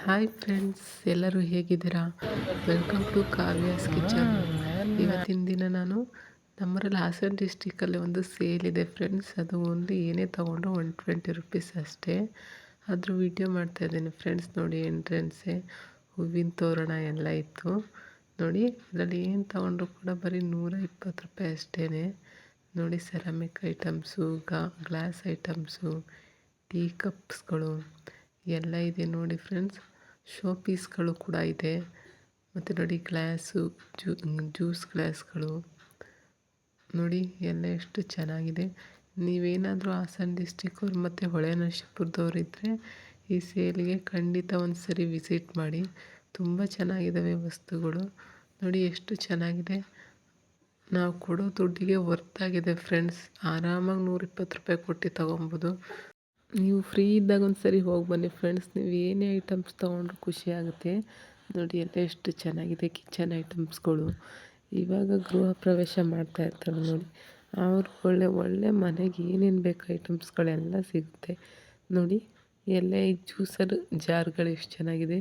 Hi friends, ಎಲ್ಲರೂ ಹೇಗಿದ್ದೀರಾ? Welcome to Kavya's kitchen. ಇವತ್ತಿನ ದಿನ ನಾನು ನಮ್ಮೂರಲ್ಲಿ ಹಾಸನ ಡಿಸ್ಟಿಕಲ್ಲಿ ಒಂದು ಸೇಲ್ ಇದೆ ಫ್ರೆಂಡ್ಸ್. ಅದು ಓನ್ಲಿ ಏನೇ ತೊಗೊಂಡ್ರು 120 ರುಪೀಸ್ ಅಷ್ಟೇ. ಅದ್ರ ವಿಡಿಯೋ ಮಾಡ್ತಾಯಿದ್ದೀನಿ ಫ್ರೆಂಡ್ಸ್. ನೋಡಿ, ಎಂಟ್ರೆನ್ಸೆ ಹೂವಿನ ತೋರಣ ಎಲ್ಲ ಇತ್ತು. ನೋಡಿ, ಅದರಲ್ಲಿ ಏನು ತೊಗೊಂಡ್ರು ಕೂಡ ಬರೀ 120 ರೂಪಾಯಿ ಅಷ್ಟೇ. ನೋಡಿ, ceramic items, glass items, tea ಕಪ್ಸ್ಗಳು ಎಲ್ಲ ಇದೆ ನೋಡಿ ಫ್ರೆಂಡ್ಸ್. ಶೋ ಪೀಸ್ಗಳು ಕೂಡ ಇದೆ. ಮತ್ತು ನೋಡಿ, ಗ್ಲಾಸು, ಜ್ಯೂಸ್ ಗ್ಲಾಸ್ಗಳು ನೋಡಿ ಎಲ್ಲ ಎಷ್ಟು ಚೆನ್ನಾಗಿದೆ. ನೀವೇನಾದರೂ ಹಾಸನ ಡಿಸ್ಟಿಕ್ಕವ್ರು ಮತ್ತು ಹೊಳೆನರಸೀಪುರದವ್ರು ಇದ್ದರೆ ಈ ಸೇಲ್ಗೆ ಖಂಡಿತ ಒಂದು ಸರಿ ವಿಸಿಟ್ ಮಾಡಿ. ತುಂಬ ಚೆನ್ನಾಗಿದ್ದಾವೆ ವಸ್ತುಗಳು. ನೋಡಿ ಎಷ್ಟು ಚೆನ್ನಾಗಿದೆ. ನಾವು ಕೊಡೋ ದುಡ್ಡಿಗೆ ವರ್ತಾಗಿದೆ ಫ್ರೆಂಡ್ಸ್. ಆರಾಮಾಗಿ 120 ರೂಪಾಯಿ ಕೊಟ್ಟು ತೊಗೊಬೋದು. ನೀವು ಫ್ರೀ ಇದ್ದಾಗ ಒಂದು ಸರಿ ಹೋಗಿ ಬನ್ನಿ ಫ್ರೆಂಡ್ಸ್. ನೀವು ಏನೇ ಐಟಮ್ಸ್ ತೊಗೊಂಡ್ರು ಖುಷಿ ಆಗುತ್ತೆ. ನೋಡಿ ಎಲ್ಲ ಎಷ್ಟು ಚೆನ್ನಾಗಿದೆ ಕಿಚನ್ ಐಟಮ್ಸ್ಗಳು. ಇವಾಗ ಗೃಹ ಪ್ರವೇಶ ಮಾಡ್ತಾ ಇರ್ತಾರೆ ನೋಡಿ, ಅವ್ರು ಒಳ್ಳೆ ಮನೆಗೆ ಏನೇನು ಬೇಕು ಐಟಮ್ಸ್ಗಳೆಲ್ಲ ಸಿಗುತ್ತೆ ನೋಡಿ. ಎಲ್ಲ ಈ ಜ್ಯೂಸರ್ ಜಾರ್ಗಳು ಎಷ್ಟು ಚೆನ್ನಾಗಿದೆ.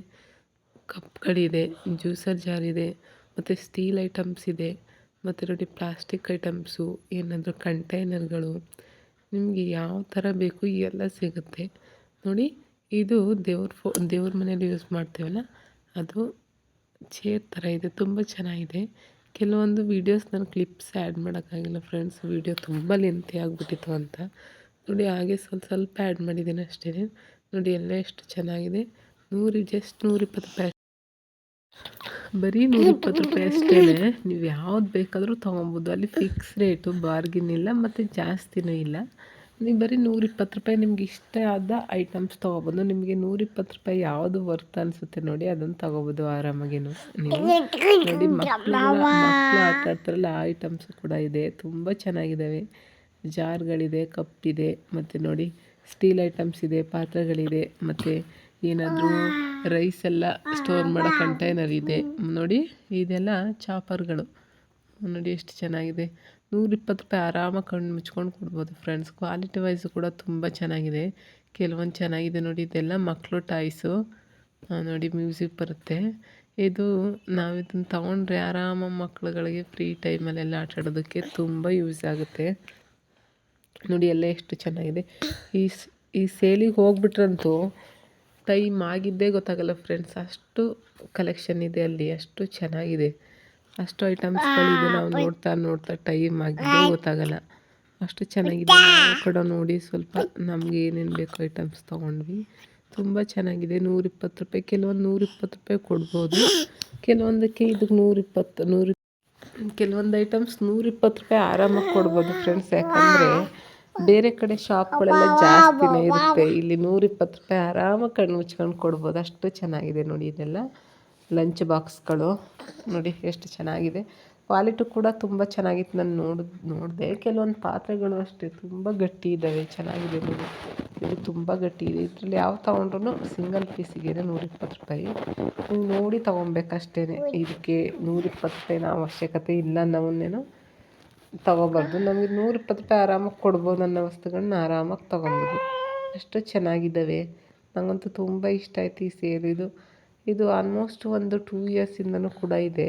ಕಪ್ಗಳಿದೆ, ಜ್ಯೂಸರ್ ಜಾರ್ ಇದೆ, ಮತ್ತು ಸ್ಟೀಲ್ ಐಟಮ್ಸ್ ಇದೆ, ಮತ್ತು ನೋಡಿ ಪ್ಲಾಸ್ಟಿಕ್ ಐಟಮ್ಸು, ಏನಾದರೂ ಕಂಟೈನರ್ಗಳು, ನಿಮಗೆ ಯಾವ ಥರ ಬೇಕು ಎಲ್ಲ ಸಿಗುತ್ತೆ ನೋಡಿ. ಇದು ದೇವ್ರ ಮನೇಲಿ ಯೂಸ್ ಮಾಡ್ತೀವಲ್ಲ, ಅದು ಚೇರ್ ಥರ ಇದೆ. ತುಂಬ ಚೆನ್ನಾಗಿದೆ. ಕೆಲವೊಂದು ವೀಡಿಯೋಸ್ ನಾನು ಕ್ಲಿಪ್ಸ್ ಆ್ಯಡ್ ಮಾಡೋಕ್ಕಾಗಿಲ್ಲ ಫ್ರೆಂಡ್ಸ್, ವೀಡಿಯೋ ತುಂಬ ಲೆಂತಿ ಆಗಿಬಿಟ್ಟಿತ್ತು ಅಂತ. ನೋಡಿ, ಹಾಗೆ ಸ್ವಲ್ಪ ಆ್ಯಡ್ ಮಾಡಿದ್ದೀನಿ ಅಷ್ಟೇ. ನೋಡಿ ಎಲ್ಲ ಎಷ್ಟು ಚೆನ್ನಾಗಿದೆ. ಜಸ್ಟ್ 120 ರೂಪಾಯಿ, ಬರೀ 120 ರೂಪಾಯಿ ಅಷ್ಟೇ. ನೀವು ಯಾವ್ದು ಬೇಕಾದರೂ ತೊಗೊಬೋದು. ಅಲ್ಲಿ ಫಿಕ್ಸ್ ರೇಟು, ಬಾರ್ಗಿನ್ ಇಲ್ಲ ಮತ್ತು ಜಾಸ್ತಿನೂ ಇಲ್ಲ. ನೀವು ಬರೀ 120 ರೂಪಾಯಿ ನಿಮ್ಗೆ ಇಷ್ಟ ಆದ ಐಟಮ್ಸ್ ತೊಗೊಬೋದು. ನಿಮಗೆ 120 ರೂಪಾಯಿ ಯಾವುದು ವರ್ತ್ ಅನಿಸುತ್ತೆ ನೋಡಿ, ಅದನ್ನು ತೊಗೋಬೋದು ಆರಾಮಾಗಿ ನೀವು. ನೋಡಿ, ಮಕ್ಕಳು ಆಟ ಆಡ್ತಾರಲ್ಲ ಆ ಐಟಮ್ಸು ಕೂಡ ಇದೆ. ತುಂಬ ಚೆನ್ನಾಗಿದ್ದಾವೆ. ಜಾರ್ಗಳಿದೆ, ಕಪ್ಪಿದೆ, ಮತ್ತು ನೋಡಿ ಸ್ಟೀಲ್ ಐಟಮ್ಸ್ ಇದೆ, ಪಾತ್ರೆಗಳಿದೆ, ಮತ್ತು ಏನಾದರೂ ರೈಸ್ ಎಲ್ಲ ಸ್ಟೋರ್ ಮಾಡೋ ಕಂಟೈನರ್ ಇದೆ ನೋಡಿ. ಇದೆಲ್ಲ ಚಾಪರ್ಗಳು ನೋಡಿ ಎಷ್ಟು ಚೆನ್ನಾಗಿದೆ. 120 ರೂಪಾಯಿ ಆರಾಮಾಗಿ ಕಣ್ಣು ಮುಚ್ಕೊಂಡು ಕೊಡ್ಬೋದು ಫ್ರೆಂಡ್ಸ್. ಕ್ವಾಲಿಟಿ ವೈಸು ಕೂಡ ತುಂಬ ಚೆನ್ನಾಗಿದೆ. ಕೆಲವೊಂದು ಚೆನ್ನಾಗಿದೆ ನೋಡಿ. ಇದೆಲ್ಲ ಮಕ್ಕಳು ಟಾಯ್ಸು ನೋಡಿ, ಮ್ಯೂಸಿಕ್ ಬರುತ್ತೆ. ಇದು ನಾವು ಇದನ್ನು ತೊಗೊಂಡ್ರೆ ಆರಾಮಾಗಿ ಮಕ್ಕಳುಗಳಿಗೆ ಫ್ರೀ ಟೈಮಲ್ಲೆಲ್ಲ ಆಟ ಆಡೋದಕ್ಕೆ ತುಂಬ ಯೂಸ್ ಆಗುತ್ತೆ ನೋಡಿ. ಎಲ್ಲ ಎಷ್ಟು ಚೆನ್ನಾಗಿದೆ. ಈ ಸೇಲಿಗೆ ಹೋಗ್ಬಿಟ್ರಂತೂ ಟೈಮ್ ಆಗಿದ್ದೇ ಗೊತ್ತಾಗಲ್ಲ ಫ್ರೆಂಡ್ಸ್. ಅಷ್ಟು ಕಲೆಕ್ಷನ್ ಇದೆ ಅಲ್ಲಿ, ಅಷ್ಟು ಚೆನ್ನಾಗಿದೆ. ಅಷ್ಟು ಐಟಮ್ಸ್ಗಳಿದೆ. ನಾವು ನೋಡ್ತಾ ಟೈಮ್ ಆಗಿದ್ದೇ ಗೊತ್ತಾಗಲ್ಲ, ಅಷ್ಟು ಚೆನ್ನಾಗಿದೆ. ನಾವು ಕೂಡ ನೋಡಿ ಸ್ವಲ್ಪ ನಮ್ಗೆ ಏನೇನು ಬೇಕು ಐಟಮ್ಸ್ ತೊಗೊಂಡ್ವಿ. ತುಂಬ ಚೆನ್ನಾಗಿದೆ. 120 ರೂಪಾಯಿ. ಕೆಲವೊಂದು 120 ರೂಪಾಯಿ ಕೊಡ್ಬೋದು. ಕೆಲವೊಂದಕ್ಕೆ ಇದಕ್ಕೆ 120 ಕೆಲವೊಂದು ಐಟಮ್ಸ್ 120 ರೂಪಾಯಿ ಆರಾಮಾಗಿ ಕೊಡ್ಬೋದು ಫ್ರೆಂಡ್ಸ್. ಯಾಕಂದರೆ ಬೇರೆ ಕಡೆ ಶಾಪ್ಗಳೆಲ್ಲ ಜಾಸ್ತಿನೇ ಇರುತ್ತೆ. ಇಲ್ಲಿ 120 ರೂಪಾಯಿ ಆರಾಮಾಗಿ ಕಣ್ಣು ಮುಚ್ಕೊಂಡು ಕೊಡ್ಬೋದು. ಅಷ್ಟು ಚೆನ್ನಾಗಿದೆ ನೋಡಿ. ಇದೆಲ್ಲ ಲಂಚ್ ಬಾಕ್ಸ್ಗಳು ನೋಡಿ ಎಷ್ಟು ಚೆನ್ನಾಗಿದೆ. ಕ್ವಾಲಿಟಿ ಕೂಡ ತುಂಬ ಚೆನ್ನಾಗಿತ್ತು. ನಾನು ನೋಡಿದೆ. ಕೆಲವೊಂದು ಪಾತ್ರೆಗಳು ಅಷ್ಟೇ ತುಂಬ ಗಟ್ಟಿ ಇದ್ದಾವೆ, ಚೆನ್ನಾಗಿದೆ ನೋಡಿ. ಇದು ತುಂಬ ಗಟ್ಟಿ ಇದೆ. ಇದರಲ್ಲಿ ಯಾವ ತೊಗೊಂಡ್ರು ಸಿಂಗಲ್ ಪೀಸಿಗೆ 120 ರೂಪಾಯಿ. ನೀವು ನೋಡಿ ತೊಗೊಬೇಕಷ್ಟೇ. ಇದಕ್ಕೆ 120 ರೂಪಾಯಿನ ಅವಶ್ಯಕತೆ ಇಲ್ಲ ಅನ್ನೋವನ್ನೇನು ತೊಗೋಬಾರ್ದು. ನಮಗೆ 120 ರೂಪಾಯಿ ಆರಾಮಾಗಿ ಕೊಡ್ಬೋದು ಅನ್ನೋ ವಸ್ತುಗಳನ್ನ ಆರಾಮಾಗಿ ತೊಗೊಬೋದು. ಅಷ್ಟು ಚೆನ್ನಾಗಿದ್ದಾವೆ. ನನಗಂತೂ ತುಂಬ ಇಷ್ಟ ಆಯ್ತು ಈ ಸೇಲ್. ಇದು ಆಲ್ಮೋಸ್ಟ್ ಒಂದು 2 ಇಯರ್ಸಿಂದನೂ ಕೂಡ ಇದೆ.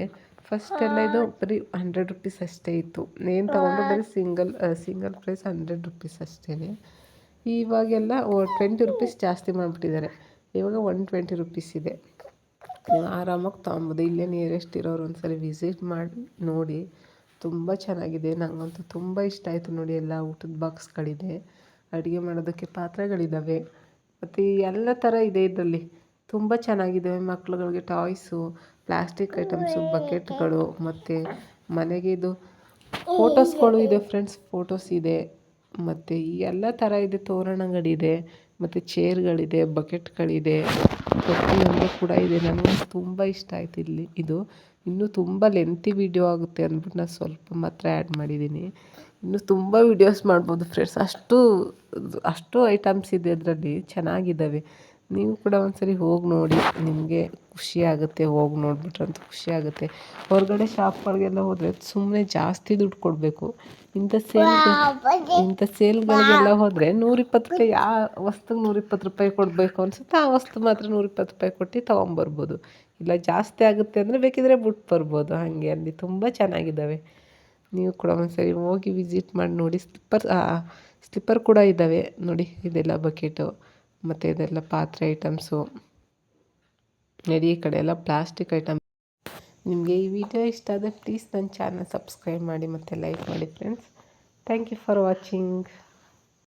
ಫಸ್ಟೆಲ್ಲ ಇದು ಬರೀ 100 ರುಪೀಸ್ ಅಷ್ಟೇ ಇತ್ತು. ಏನು ತೊಗೊಂಡ್ರು ಬರೀ ಸಿಂಗಲ್ ಪ್ರೈಸ್ 100 ರುಪೀಸ್ ಅಷ್ಟೇ. ಇವಾಗೆಲ್ಲ 20 ರುಪೀಸ್ ಜಾಸ್ತಿ ಮಾಡಿಬಿಟ್ಟಿದ್ದಾರೆ. ಇವಾಗ 120 ರುಪೀಸ್ ಇದೆ. ನೀವು ಆರಾಮಾಗಿ ತೊಗೊಬೋದು. ಇಲ್ಲೇ ನಿಯರೆಸ್ಟ್ ಇರೋರು ಒಂದು ಸಲ ವಿಸಿಟ್ ಮಾಡಿ ನೋಡಿ. ತುಂಬ ಚೆನ್ನಾಗಿದೆ. ನನಗಂತೂ ತುಂಬ ಇಷ್ಟ ಆಯಿತು ನೋಡಿ. ಎಲ್ಲ ಊಟದ ಬಾಕ್ಸ್ಗಳಿದೆ, ಅಡುಗೆ ಮಾಡೋದಕ್ಕೆ ಪಾತ್ರೆಗಳಿದ್ದಾವೆ, ಮತ್ತು ಎಲ್ಲ ಥರ ಇದೆ ಇದರಲ್ಲಿ. ತುಂಬ ಚೆನ್ನಾಗಿದ್ದಾವೆ. ಮಕ್ಳುಗಳಿಗೆ ಟಾಯ್ಸು, ಪ್ಲಾಸ್ಟಿಕ್ ಐಟಮ್ಸು, ಬಕೆಟ್ಗಳು, ಮತ್ತು ಮನೆಗೆ ಇದು ಫೋಟೋಸ್ಗಳು ಇದೆ ಫ್ರೆಂಡ್ಸ್. ಫೋಟೋಸ್ ಇದೆ, ಮತ್ತು ಎಲ್ಲ ಥರ ಇದೆ. ತೋರಣಗಳಿದೆ, ಮತ್ತು ಚೇರ್ಗಳಿದೆ, ಬಕೆಟ್ಗಳಿದೆ, ಪ್ರತಿಯೊಂದು ಕೂಡ ಇದೆ. ನನಗೆ ತುಂಬ ಇಷ್ಟ ಆಯ್ತು ಇದು. ಇನ್ನೂ ತುಂಬ ಲೆಂತಿ ವೀಡಿಯೋ ಆಗುತ್ತೆ ಅಂದ್ಬಿಟ್ಟು ನಾನು ಸ್ವಲ್ಪ ಮಾತ್ರ ಆ್ಯಡ್ ಮಾಡಿದ್ದೀನಿ. ಇನ್ನೂ ತುಂಬ ವೀಡಿಯೋಸ್ ಮಾಡ್ಬೋದು ಫ್ರೆಂಡ್ಸ್. ಅಷ್ಟು ಐಟಮ್ಸ್ ಇದೆ ಅದರಲ್ಲಿ, ಚೆನ್ನಾಗಿದ್ದಾವೆ. ನೀವು ಕೂಡ ಒಂದ್ಸರಿ ಹೋಗಿ ನೋಡಿ, ನಿಮಗೆ ಖುಷಿ ಆಗುತ್ತೆ. ಹೋಗಿ ನೋಡಿಬಿಟ್ರಂತೂ ಖುಷಿ ಆಗುತ್ತೆ. ಹೊರಗಡೆ ಶಾಪ್ಗಳಿಗೆಲ್ಲ ಹೋದರೆ ಸುಮ್ಮನೆ ಜಾಸ್ತಿ ದುಡ್ಡು ಕೊಡಬೇಕು. ಇಂಥ ಸೇಲ್ಗಳಿಗೆಲ್ಲ ಹೋದರೆ ₹120 ಆ ವಸ್ತುಗೆ ₹120 ಕೊಡಬೇಕು ಅನಿಸುತ್ತೆ. ಆ ವಸ್ತು ಮಾತ್ರ ₹120 ಕೊಟ್ಟು ತೊಗೊಂಬರ್ಬೋದು. ಇಲ್ಲ ಜಾಸ್ತಿ ಆಗುತ್ತೆ ಅಂದರೆ ಬೇಕಿದ್ರೆ ಬಿಟ್ಟು ಬರ್ಬೋದು. ಹಾಗೆ ಅಲ್ಲಿ ತುಂಬ ಚೆನ್ನಾಗಿದ್ದಾವೆ. ನೀವು ಕೂಡ ಒಂದ್ಸರಿ ಹೋಗಿ ವಿಸಿಟ್ ಮಾಡಿ ನೋಡಿ. ಸ್ಲಿಪ್ಪರ್ ಕೂಡ ಇದ್ದಾವೆ ನೋಡಿ. ಇದೆಲ್ಲ ಬಕೆಟು ಮತ್ತು ಇದೆಲ್ಲ ಪಾತ್ರೆ ಐಟಮ್ಸು. ನೋಡಿ ಈ ಕಡೆ ಎಲ್ಲ ಪ್ಲಾಸ್ಟಿಕ್ ಐಟಮ್. ನಿಮಗೆ ಈ ವಿಡಿಯೋ ಇಷ್ಟ ಆದರೆ ಪ್ಲೀಸ್ ನನ್ನ ಚಾನಲ್ ಸಬ್ಸ್ಕ್ರೈಬ್ ಮಾಡಿ ಮತ್ತು ಲೈಕ್ ಮಾಡಿ friends. Thank you for watching.